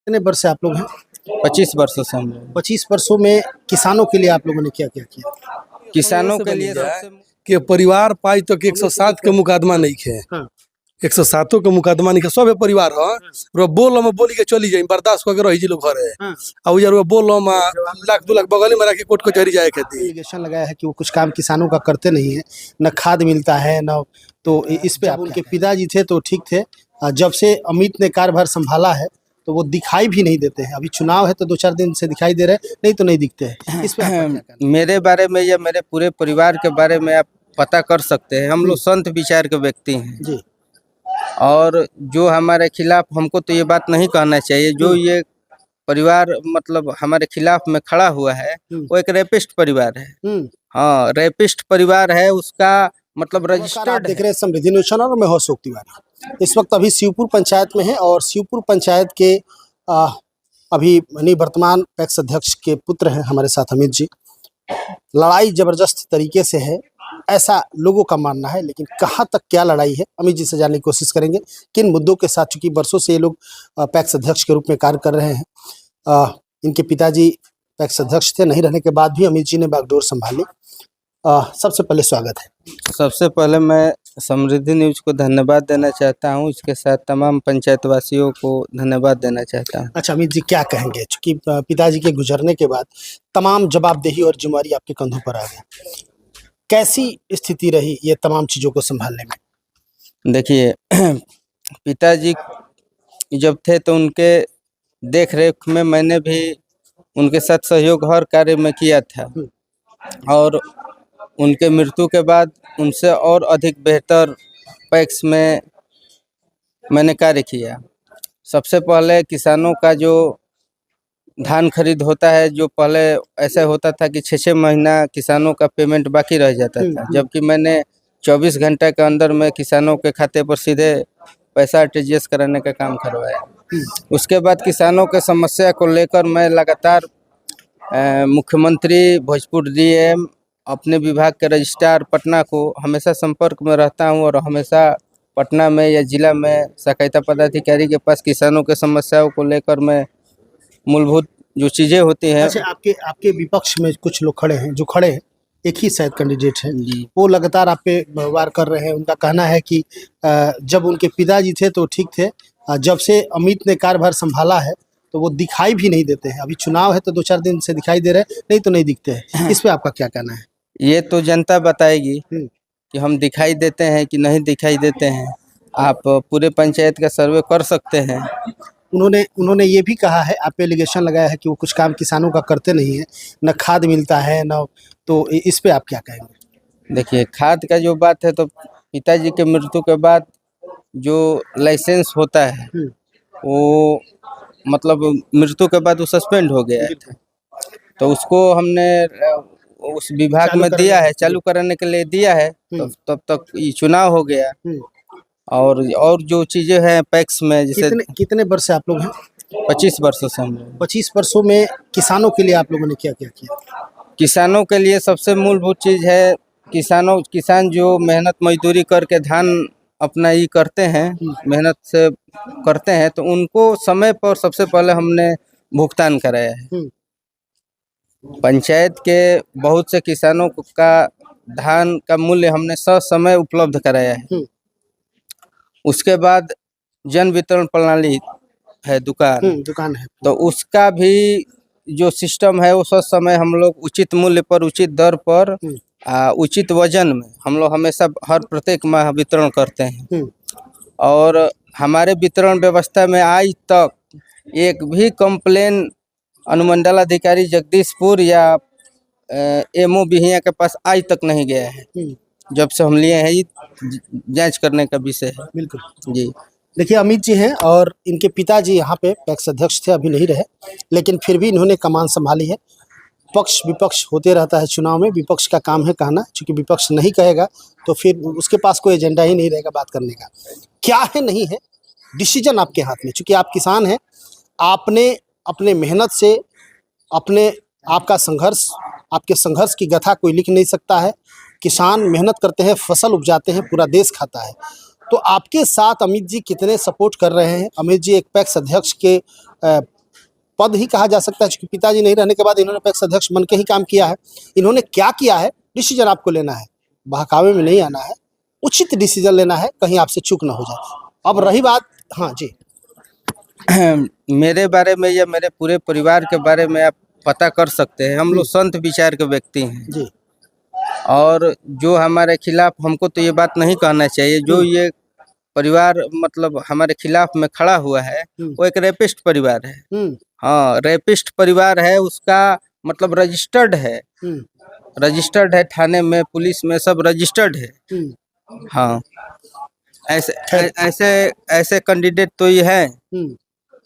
कितने वर्ष से आप लोग हैं? 25 वर्षों से हम लोग 25 वर्षों में किसानों के लिए आप लोगों ने क्या क्या किया? किसानों के लिए सबसे के परिवार पाई तो 107 के मुकदमा नहीं खे। हाँ। 107 के मुकदमा नहीं खे, सब परिवार हो बोल में बोली के चली जाई, बर्दाश्त करके रही जी लोग घरे। हाँ। आ उजर बोल लाख 2 लाख बगल में रख के कोर्ट कचहरी जाए खेती। एलिगेशन लगाया है कि वो कुछ काम किसानों का करते नहीं है, न खाद मिलता है न, तो इस पे आप उनके पिताजी थे तो ठीक थे, जब से अमित ने कार्यभार संभाला है तो वो दिखाई भी नहीं देते हैं। अभी चुनाव है तो 2-4 दिन से दिखाई दे रहे हैं, नहीं तो नहीं दिखते हैं। इस पे आपका क्या कहना है? मेरे बारे में या मेरे पूरे परिवार के बारे में आप पता कर सकते हैं। हम लोग संत विचार के व्यक्ति हैं जी। और जो हमारे खिलाफ, हमको तो ये बात नहीं कहना चाहिए, जो ये परिवार मतलब हमारे खिलाफ में खड़ा हुआ है वो एक रेपिस्ट परिवार है। हाँ, रेपिस्ट परिवार है, उसका मतलब रजिस्टर्ड देख रहे हैं समृद्धि न्यूज़ चैनल और मैं हूं अशोक तिवारी। इस वक्त अभी शिवपुर पंचायत में है और शिवपुर पंचायत के अभी निवर्तमान पैक्स अध्यक्ष के पुत्र हैं हमारे साथ अमित जी। लड़ाई जबरदस्त तरीके से है ऐसा लोगों का मानना है, लेकिन कहाँ तक क्या लड़ाई है अमित जी से जानने की कोशिश करेंगे। किन मुद्दों के साथ, चूंकि वर्षों से ये लोग पैक्स अध्यक्ष के रूप में कार्य कर रहे हैं। इनके पिताजी पैक्स अध्यक्ष थे, नहीं रहने के बाद भी अमित जी ने बागडोर संभाली। सबसे पहले स्वागत है। सबसे पहले मैं समृद्धि न्यूज को धन्यवाद देना चाहता हूं, इसके साथ तमाम पंचायत वासियों को धन्यवाद देना चाहता हूं। अच्छा अमित जी, क्या कहेंगे, चूंकि पिताजी के गुजरने के बाद तमाम जवाबदेही और जिम्मेवारी आपके कंधों पर आ गई, कैसी स्थिति रही ये तमाम चीज़ों को संभालने में? देखिए, पिताजी जब थे तो उनके देख रेख में मैंने भी उनके साथ सहयोग हर कार्य में किया था और उनके मृत्यु के बाद उनसे और अधिक बेहतर पैक्स में मैंने कार्य किया। सबसे पहले किसानों का जो धान खरीद होता है, जो पहले ऐसा होता था कि 6-6 महीना किसानों का पेमेंट बाकी रह जाता था, जबकि मैंने 24 घंटे के अंदर में किसानों के खाते पर सीधे पैसा आरटीजीएस कराने का काम करवाया। उसके बाद किसानों के समस्या को लेकर मैं लगातार मुख्यमंत्री, भोजपुर डीएम, अपने विभाग के रजिस्ट्रार पटना को हमेशा संपर्क में रहता हूं और हमेशा पटना में या जिला में सहकारिता पदाधिकारी के पास किसानों के समस्याओं को लेकर मैं मूलभूत जो चीज़ें होती हैं। अच्छा, आपके विपक्ष में कुछ लोग खड़े हैं, जो खड़े हैं, एक ही शायद कैंडिडेट है, वो लगातार आप पे वार कर रहे हैं। उनका कहना है कि जब उनके पिताजी थे तो ठीक थे, जब से अमित ने कार्यभार संभाला है तो वो दिखाई भी नहीं देते हैं। अभी चुनाव है तो 2-4 दिन से दिखाई दे रहे हैं, नहीं तो नहीं दिखते हैं। इस पे आपका क्या कहना है? ये तो जनता बताएगी कि हम दिखाई देते हैं कि नहीं दिखाई देते हैं। आप पूरे पंचायत का सर्वे कर सकते हैं। उन्होंने ये भी कहा है, आप पे एलिगेशन लगाया है कि वो कुछ काम किसानों का करते नहीं है, न खाद मिलता है न, तो इस पे आप क्या कहेंगे? देखिए, खाद का जो बात है तो पिताजी के मृत्यु के बाद जो लाइसेंस होता है वो मतलब मृत्यु के बाद वो सस्पेंड हो गया है, तो उसको हमने उस विभाग में दिया है, चालू कराने के लिए दिया है। तो तब तक ये चुनाव हो गया और जो चीजें हैं पैक्स में, जैसे कितने वर्ष से आप लोग हैं? 25 वर्षों से हम लोग 25 वर्षों में किसानों के लिए आप लोगों ने क्या क्या किया? किसानों के लिए सबसे मूलभूत चीज है, किसान जो मेहनत मजदूरी करके धान अपना ये करते हैं, मेहनत से करते हैं, तो उनको समय पर सबसे पहले हमने भुगतान कराया है। पंचायत के बहुत से किसानों का धान का मूल्य हमने समय उपलब्ध कराया है। उसके बाद जन वितरण प्रणाली है, दुकान है, तो उसका भी जो सिस्टम है वो समय हम लोग उचित मूल्य पर, उचित दर पर, उचित वजन में हम लोग हमेशा हर प्रत्येक माह वितरण करते हैं। और हमारे वितरण व्यवस्था में आज तक एक भी कंप्लेन अनुमंडल अधिकारी जगदीशपुर या एमओ बिहिया के पास आज तक नहीं गया है, जब से हम लिए हैं। ये जांच करने का विषय है। बिल्कुल जी। देखिए, अमित जी हैं और इनके पिताजी यहाँ पे पैक्स अध्यक्ष थे, अभी नहीं रहे, लेकिन फिर भी इन्होंने कमान संभाली है। पक्ष विपक्ष होते रहता है चुनाव में, विपक्ष का काम है कहना, क्योंकि विपक्ष नहीं कहेगा तो फिर उसके पास कोई एजेंडा ही नहीं रहेगा बात करने का। क्या है नहीं है, डिसीजन आपके हाथ में, चूँकि आप किसान हैं, आपने अपने मेहनत से आपका संघर्ष, आपके संघर्ष की गाथा कोई लिख नहीं सकता है। किसान मेहनत करते हैं, फसल उपजाते हैं, पूरा देश खाता है। तो आपके साथ अमित जी कितने सपोर्ट कर रहे हैं? अमित जी एक पैक्स अध्यक्ष के पद ही कहा जा सकता है, क्योंकि पिताजी नहीं रहने के बाद इन्होंने पैक्स अध्यक्ष बन के ही काम किया है। इन्होंने क्या किया है, डिसीजन आपको लेना है, बहकावे में नहीं आना है, उचित डिसीजन लेना है, कहीं आपसे चूक ना हो जाए। अब रही बात, हाँ जी, मेरे बारे में या मेरे पूरे परिवार के बारे में आप पता कर सकते हैं। हम लोग संत विचार के व्यक्ति हैं जी, और जो हमारे खिलाफ, हमको तो ये बात नहीं कहना चाहिए, जो ये परिवार मतलब हमारे खिलाफ में खड़ा हुआ है वो एक रेपिस्ट परिवार है। हाँ, रेपिस्ट परिवार है, उसका मतलब रजिस्टर्ड है थाने में, पुलिस में, सब रजिस्टर्ड है। हाँ, ऐसे कैंडिडेट तो ये है।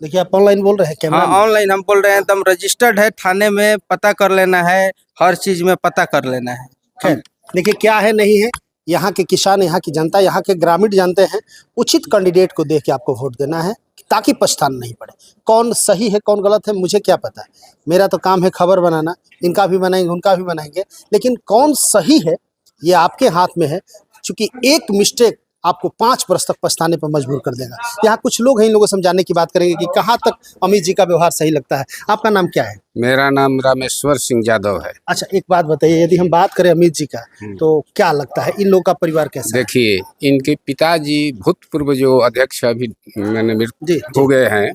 देखिए आप ऑनलाइन बोल रहे हैं, कैमरा हाँ, ऑनलाइन हम बोल रहे हैं, एकदम रजिस्टर्ड है थाने में, पता कर लेना है, हर चीज में पता कर लेना है। खैर, देखिए क्या है नहीं है, यहाँ के किसान, यहाँ की जनता, यहाँ के ग्रामीण जानते हैं। उचित कैंडिडेट को देख के आपको वोट देना है, ताकि पछताना नहीं पड़े। कौन सही है कौन गलत है मुझे क्या पता है, मेरा तो काम है खबर बनाना, इनका भी बनाएंगे उनका भी बनाएंगे, लेकिन कौन सही है ये आपके हाथ में है। चूंकि एक मिस्टेक आपको 5 वर्ष तक पछताने पर मजबूर कर देगा। यहाँ कुछ लोग हैं, इन लोगों को समझाने की बात करेंगे कि कहाँ तक अमित जी का व्यवहार सही लगता है। आपका नाम क्या है? मेरा नाम रामेश्वर सिंह यादव है। अच्छा, एक बात बताइए, यदि हम बात करें अमित जी का, तो क्या लगता है इन लोगों का परिवार कैसा है? देखिए, इनके पिताजी भूतपूर्व जो अध्यक्ष अभी मैंने मृत्यु जी, हो गए हैं,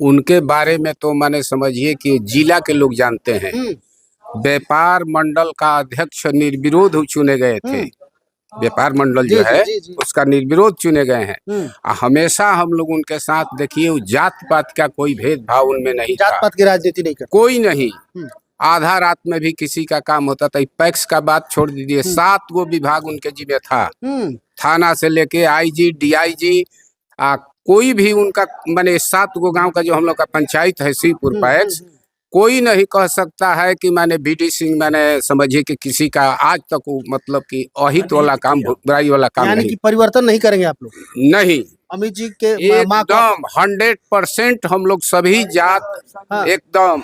उनके बारे में तो मैंने समझिए कि जिला के लोग जानते हैं। व्यापार मंडल का अध्यक्ष निर्विरोध चुने गए थे। व्यापार मंडल जो है उसका निर्विरोध चुने गए हैं। हमेशा हम लोग उनके साथ, देखिए, जात पात का कोई भेदभाव उनमें नहीं था। जात पात की राजनीति नहीं करते, कोई नहीं। आधा रात में भी किसी का काम होता था। पैक्स का बात छोड़ दीजिए, 7 गो विभाग उनके जिम्मे था, थाना से लेके आईजी, डीआईजी, कोई भी उनका, माने 7 गो गांव का जो हम लोग का पंचायत है शिवपुर पैक्स, कोई नहीं कह सकता है कि मैंने बीडी सिंह, मैंने समझिए कि किसी का आज तक मतलब कि अहित वाला काम, बुराई वाला काम यानी नहीं। कि परिवर्तन नहीं करेंगे आप लोग? नहीं, अमित जी के एकदम 100% हम लोग सभी जात, एकदम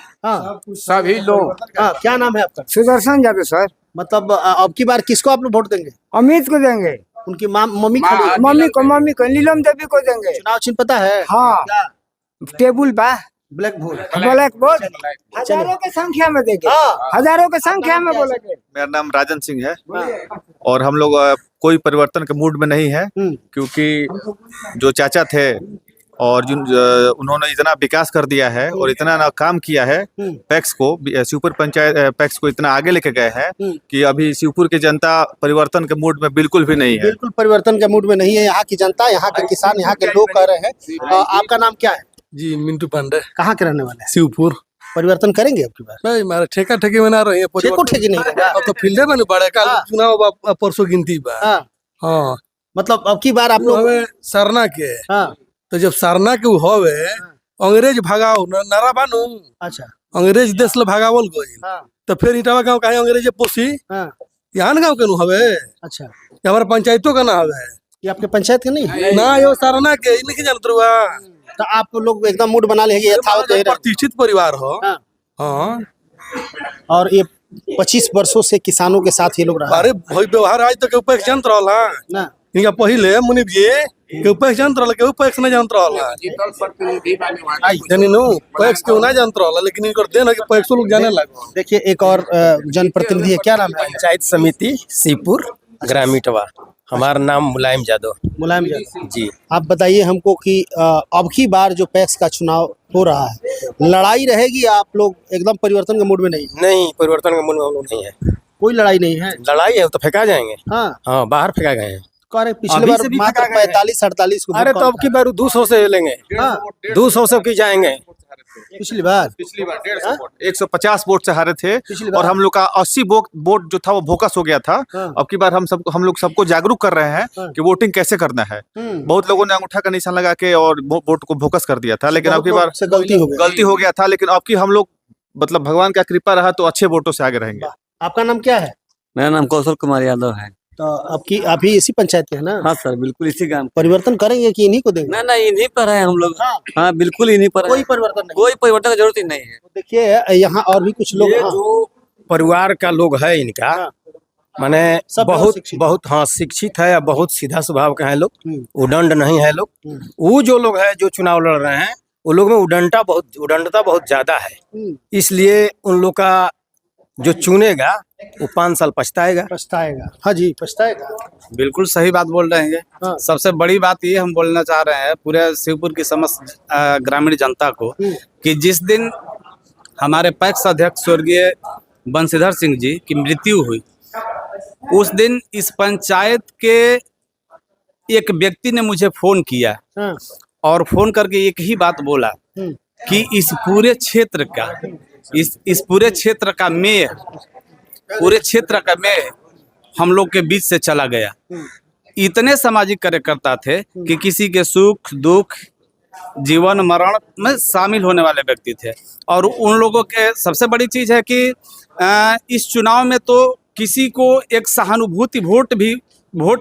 सभी लोग। क्या नाम है आपका? सुदर्शन यादव सर। मतलब अब की बार किसको आप लोग वोट देंगे? अमित को देंगे। उनकी मम्मी खड़ी है। मम्मी को नीलम देवी को देंगे। चुनाव चिन्ह पता है? हाँ, टेबल बा ब्लैक बोर्ड। ब्लैक बोर्ड हजारों के संख्या में देंगे, हजारों के संख्या में बोलेंगे। मेरा नाम राजन सिंह है और हम लोग कोई परिवर्तन के मूड में नहीं है, क्योंकि जो चाचा थे और उन्होंने इतना विकास कर दिया है और इतना काम किया है, पैक्स को, शिवपुर पंचायत पैक्स को इतना आगे लेके गए हैं कि अभी शिवपुर की जनता परिवर्तन के मूड में बिल्कुल भी नहीं है। बिल्कुल परिवर्तन के मूड में नहीं है यहाँ की जनता, यहाँ के किसान, यहाँ के लोग कह रहे हैं। आपका नाम क्या है? जी, मिंटू पांडे। कहाँ के रहने वाले हैं? शिवपुर। परिवर्तन करेंगे अब की बार? नहीं, मारे ठेका ठेके में ना रही है। ठेकी नहीं रहेगा। अब तो फील्डे में बड़े का चुनाव परसों गिनती बा। हाँ, मतलब अब की बार आप लोग सरना के, तो जब सरना के होवे अंग्रेज भगाओ नारा बानू। अच्छा, अंग्रेज देश ले भगावल गई, तो फिर इटावा गांव काहे अंग्रेज पोसी यहाँ गांव के नु हवे। अच्छा, हमारे पंचायतों का ना हवे। ये आपके पंचायत के नहीं है? ना, यो सरना के नहीं जानत रुआ। तो आप लोग एकदम मूड बना लेंगे, यथावत प्रतिष्ठित परिवार हो। हाँ, और ये 25 वर्षों से किसानों के साथ ये लोग रहा। अरे भाई, व्यवहार आज तक उपैक्ष जानत रहला ना। इनका पहिले मुनीब जी के उपैक्ष जानत रहला, के उपैक्ष नहीं जानत रहला। जानी नो पैक्स के ना जानत रहला, लेकिन इनकर देन है कि पैक्सो लोग जाने लगे। देखिए एक और जनप्रतिनिधि है, क्या नाम है? पंचायत समिति शिवपुर ग्रामीणवा। हमारा नाम मुलायम यादव। मुलायम यादव जी। आप बताइए हमको कि अब की बार जो पैक्स का चुनाव हो रहा है, लड़ाई रहेगी? आप लोग एकदम परिवर्तन के मूड में नहीं? नहीं, परिवर्तन का मूड में हम लोग नहीं है। कोई लड़ाई नहीं है? लड़ाई है तो फेंका जाएंगे। हाँ, बाहर फेंका गए हैं। पिछले बार मात्र 45-48 को। अरे तो अब की बार 200 से लेंगे। 200 से की जाएंगे। पिछली बार 150 वोट से हारे थे और हम लोग का 80 वोट जो था वो बोकस हो गया था। अब की बार हम लोग सबको जागरूक कर रहे हैं कि वोटिंग कैसे करना है। बहुत लोगों ने अंगूठा का निशान लगा के और वोट को बोकस कर दिया था, लेकिन अब की बार गलती हो गया था। लेकिन अब की हम लोग, मतलब भगवान का कृपा रहा तो अच्छे वोटों से आगे रहेंगे। आपका नाम क्या है? मेरा नाम कौशल कुमार यादव है। तो आपकी अभी इसी पंचायत के है ना? हाँ सर, बिल्कुल इसी गांव। परिवर्तन करेंगे कि इन्हीं को देंगे? ना, इन्हीं पर है हम लोग। हाँ, बिल्कुल इन्हीं पर। कोई परिवर्तन नहीं? कोई परिवर्तन की जरूरत ही नहीं है। देखिए यहाँ और भी कुछ लोग, जो परिवार का लोग है इनका, माने बहुत हाँ शिक्षित है, बहुत सीधा स्वभाव का है लोग, उदंड नहीं है लोग। वो जो लोग है जो चुनाव लड़ रहे हैं, वो लोग में उदंडता बहुत ज्यादा है। इसलिए उन लोग का जो चुनेगा वो 5 साल पछताएगा। पछताएगा। हाँ जी, पछताएगा। बिल्कुल सही बात बोल रहे हैं। हाँ। सबसे बड़ी बात ये हम बोलना चाह रहे हैं पूरे शिवपुर की समस्त ग्रामीण जनता को कि जिस दिन हमारे पैक्स अध्यक्ष स्वर्गीय बंशीधर सिंह जी की मृत्यु हुई, उस दिन इस पंचायत के एक व्यक्ति ने मुझे फोन किया हाँ। और फोन करके एक ही बात बोला कि इस पूरे क्षेत्र का इस पूरे क्षेत्र का मेयर हम लोग के बीच से चला गया। इतने सामाजिक कार्यकर्ता थे कि किसी के सुख दुख जीवन मरण में शामिल होने वाले व्यक्ति थे। और उन लोगों के सबसे बड़ी चीज है कि इस चुनाव में तो किसी को एक सहानुभूति वोट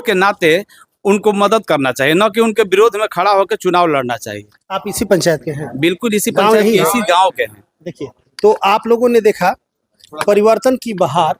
के नाते उनको मदद करना चाहिए, न कि उनके विरोध में खड़ा होकर चुनाव लड़ना चाहिए। आप इसी पंचायत के हैं? बिल्कुल इसी गाँव पंचायत यही के है? इसी गांव के हैं। देखिए, तो आप लोगों ने देखा परिवर्तन की बहार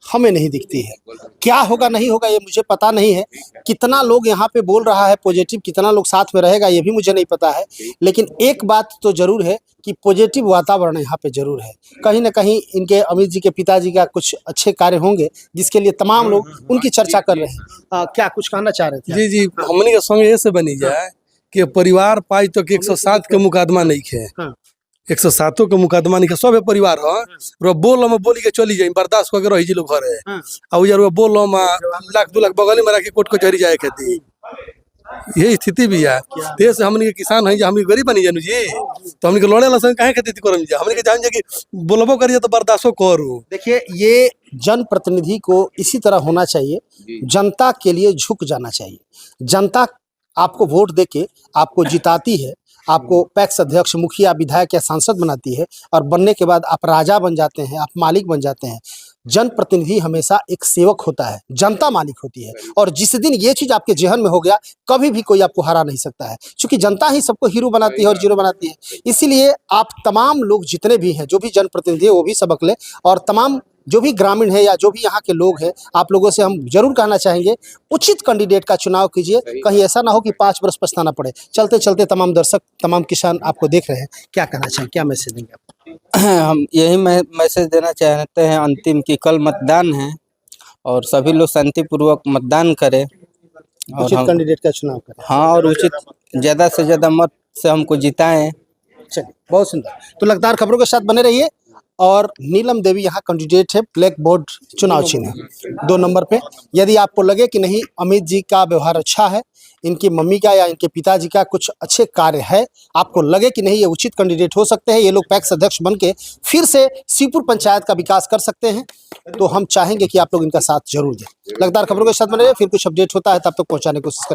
हमें नहीं दिखती है। क्या होगा नहीं होगा ये मुझे पता नहीं है। कितना लोग यहाँ पे बोल रहा है पॉजिटिव, कितना लोग साथ में रहेगा ये भी मुझे नहीं पता है। लेकिन एक बात तो जरूर है कि पॉजिटिव वातावरण यहाँ पे जरूर है। कहीं ना कहीं इनके अमित जी के पिताजी का कुछ अच्छे कार्य होंगे जिसके लिए तमाम लोग उनकी चर्चा कर रहे हैं। क्या कुछ कहना चाह रहे थे? जी जी, हमने के संग ऐसे बनी जाए कि परिवार पाई तो 107 के मुकदमा नहीं खे। हाँ। 107 के मुकदमा नहीं खे, सब परिवार हो बोल में बोली के चली जाए, बर्दाश्त करके रही जी लोग घर है। हाँ। और यार बोल लाख 2 लाख बगल में रखी कोर्ट कचहरी जाए खेती, यही स्थिति भी है। देश हमने के किसान है, हमने गरीब बनी जानू जी, तो हमने के लड़े लसन काहे खेती करम जी, हमने के जान जा कि बोलबो करिए तो बर्दाश्तो करू। देखिए, ये जनप्रतिनिधि को इसी तरह होना चाहिए, जनता के लिए झुक जाना चाहिए। जनता आपको वोट देके आपको जिताती है, आपको पैक्स अध्यक्ष, मुखिया, विधायक या सांसद बनाती है और बनने के बाद आप राजा बन जाते हैं, आप मालिक बन जाते हैं। जनप्रतिनिधि हमेशा एक सेवक होता है, जनता मालिक होती है। और जिस दिन ये चीज आपके जहन में हो गया, कभी भी कोई आपको हरा नहीं सकता है, क्योंकि जनता ही सबको हीरो बनाती है और जीरो बनाती है। इसीलिए आप तमाम लोग जितने भी हैं, जो भी जनप्रतिनिधि है वो भी सबक लें, और तमाम जो भी ग्रामीण है या जो भी यहाँ के लोग हैं, आप लोगों से हम जरूर कहना चाहेंगे उचित कैंडिडेट का चुनाव कीजिए। कहीं ऐसा ना हो कि 5 वर्ष पछताना पड़े। चलते चलते तमाम दर्शक, तमाम किसान आपको देख रहे हैं, क्या कहना चाहेंगे, क्या मैसेज देंगे आप? हम यही मैसेज देना चाहते हैं अंतिम कि कल मतदान है और सभी लोग शांतिपूर्वक मतदान करें और उचित कैंडिडेट का चुनाव करें। हाँ, और उचित ज़्यादा से ज़्यादा मत से हमको जिताएं। चलिए, बहुत सुंदर। तो लगातार खबरों के साथ बने रहिए। और नीलम देवी यहाँ कैंडिडेट है, ब्लैक बोर्ड चुनाव चिन्ह है 2 नंबर पे। यदि आपको लगे कि नहीं अमित जी का व्यवहार अच्छा है, इनकी मम्मी का या इनके पिताजी का कुछ अच्छे कार्य है, आपको लगे कि नहीं ये उचित कैंडिडेट हो सकते हैं, ये लोग पैक्स अध्यक्ष बन के फिर से शिवपुर पंचायत का विकास कर सकते हैं, तो हम चाहेंगे कि आप लोग इनका साथ जरूर दें। लगातार खबरों के साथ बने रहिए, फिर कुछ अपडेट होता है तब तक पहुँचाने की कोशिश करेंगे।